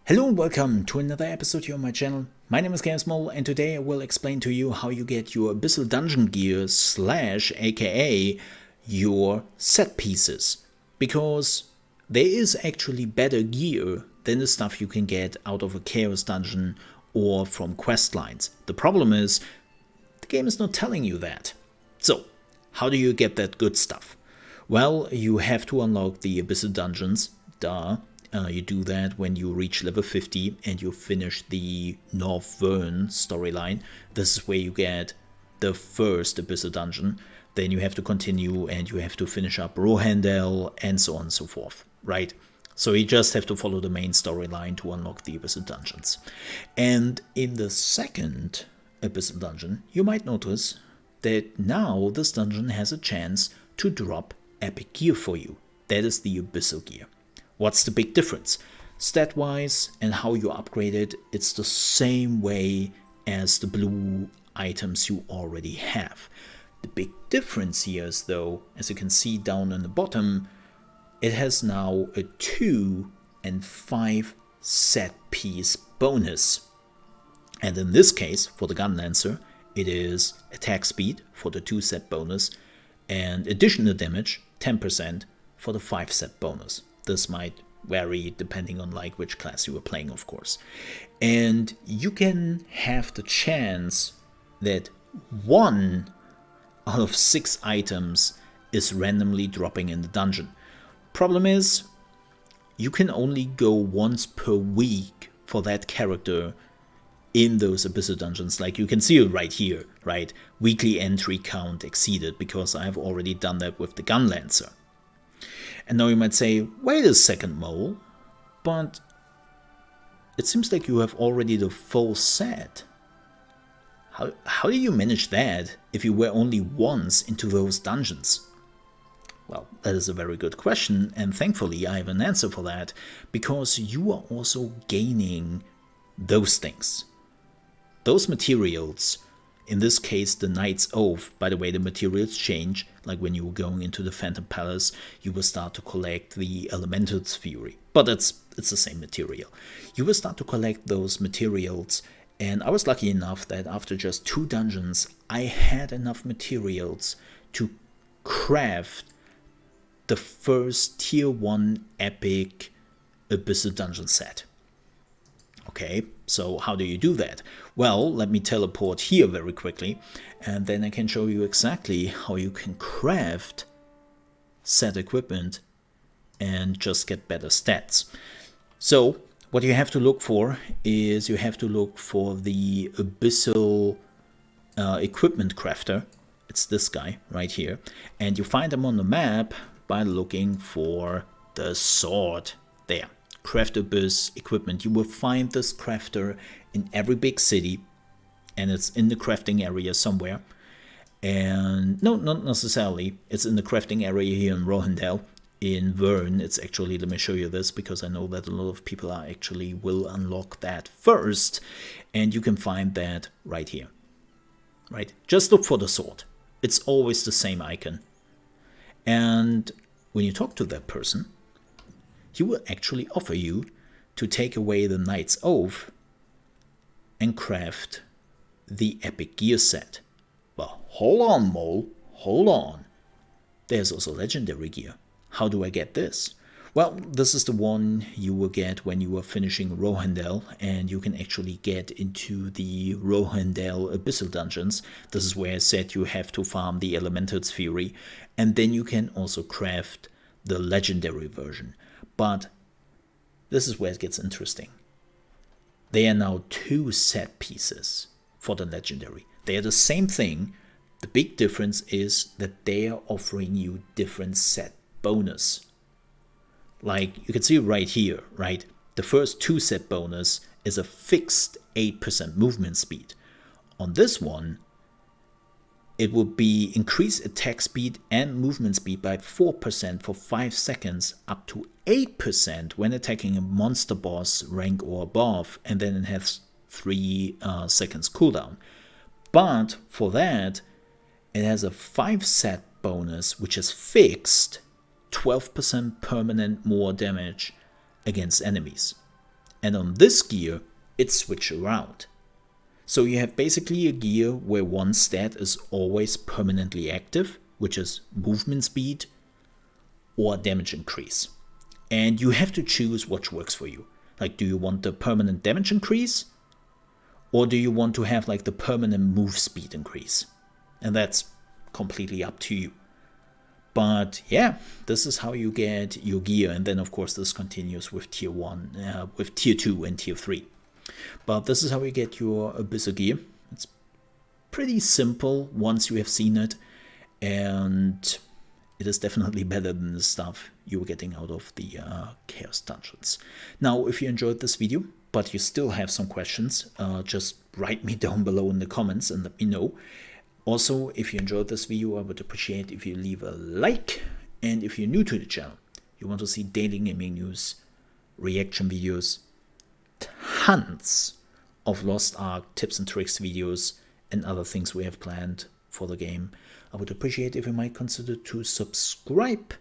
Hello and welcome to another episode here on my channel. My name is ChaosMole and today I will explain to you how you get your Abyssal Dungeon Gear / aka your set pieces. Because there is actually better gear than the stuff you can get out of a Chaos Dungeon or from quest lines. The problem is, the game is not telling you that. So, how do you get that good stuff? Well, you have to unlock the Abyssal Dungeons, duh. You do that when you reach level 50 and you finish the North Vern storyline. This is where you get the first Abyssal Dungeon. Then you have to continue and you have to finish up Rohandel and so on and so forth, right? So you just have to follow the main storyline to unlock the Abyssal Dungeons. And in the second Abyssal Dungeon, you might notice that now this dungeon has a chance to drop Epic Gear for you. That is the Abyssal Gear. What's the big difference? Stat-wise and how you upgrade it, it's the same way as the blue items you already have. The big difference here is though, as you can see down on the bottom, it has now a 2 and 5 set piece bonus. And in this case, for the Gun Lancer, it is attack speed for the 2 set bonus and additional damage, 10% for the 5 set bonus. This might vary depending on like which class you were playing, of course. And you can have the chance that 1 out of 6 items is randomly dropping in the dungeon. Problem is, you can only go once per week for that character in those Abyssal Dungeons. Like you can see it right here, right? Weekly entry count exceeded, because I've already done that with the Gun Lancer. And now you might say, wait a second, Mole, but it seems like you have already the full set. How do you manage that if you were only once into those dungeons? Well, that is a very good question, and thankfully I have an answer for that, because you are also gaining those things. Those materials, in this case the Knight's Oath. By the way, the materials change. Like when you were going into the Phantom Palace, you will start to collect the Elemental's Fury. But it's the same material. You will start to collect those materials, and I was lucky enough that after just 2 dungeons, I had enough materials to craft the first tier 1 epic Abyssal Dungeon set. Okay, so how do you do that? Well, let me teleport here very quickly, and then I can show you exactly how you can craft set equipment and just get better stats. So, what you have to look for is you have to look for the Abyssal equipment crafter. It's this guy right here, and you find him on the map by looking for the sword there. Craft Abyss equipment. You will find this crafter in every big city, and it's in the crafting area somewhere. And no, not necessarily. It's in the crafting area here in Rohandel. In Vern, it's actually, let me show you this, because I know that a lot of people are actually will unlock that first, and you can find that right here. Right? Just look for the sword. It's always the same icon. And when you talk to that person, he will actually offer you to take away the Knight's Oath and craft the Epic Gear set. Well, hold on, Mole, hold on. There's also Legendary Gear. How do I get this? Well, this is the one you will get when you are finishing Rohandel, and you can actually get into the Rohandel Abyssal Dungeons. This is where I said you have to farm the Elemental's Fury, and then you can also craft the Legendary version. But this is where it gets interesting. There are now 2 set pieces for the Legendary. They are the same thing. The big difference is that they are offering you different set bonus. Like you can see right here, right? The first 2 set bonus is a fixed 8% movement speed. On this one, it will be increase attack speed and movement speed by 4% for 5 seconds, up to 8% when attacking a monster boss rank or above, and then it has 3 seconds cooldown. But for that, it has a 5 set bonus, which is fixed, 12% permanent more damage against enemies. And on this gear, it's switched around. So you have basically a gear where one stat is always permanently active, which is movement speed or damage increase. And you have to choose what works for you. Like, do you want the permanent damage increase? Or do you want to have like the permanent move speed increase? And that's completely up to you. But yeah, this is how you get your gear. And then of course this continues with tier 1, with tier 2 and tier 3. But this is how you get your Abyssal Gear. It's pretty simple once you have seen it. And it is definitely better than the stuff you were getting out of the Chaos Dungeons. Now, if you enjoyed this video, but you still have some questions, just write me down below in the comments and let me know. Also, if you enjoyed this video, I would appreciate if you leave a like. And if you're new to the channel, you want to see daily gaming news, reaction videos, tons of Lost Ark tips and tricks videos, and other things we have planned for the game, I would appreciate if you might consider to subscribe.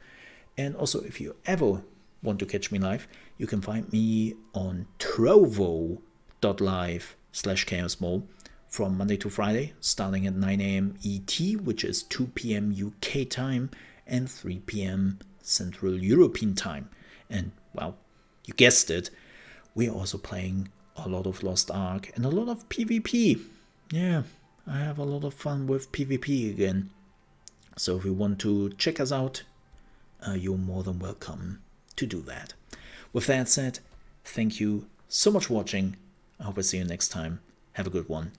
And also, if you ever want to catch me live, you can find me on trovo.live/ChaosMole from Monday to Friday, starting at 9 AM ET, which is 2 PM UK time and 3 PM Central European time. And, well, you guessed it, we're also playing a lot of Lost Ark and a lot of PvP. Yeah, I have a lot of fun with PvP again. So if you want to check us out, you're more than welcome to do that. With that said, thank you so much for watching. I hope I see you next time. Have a good one.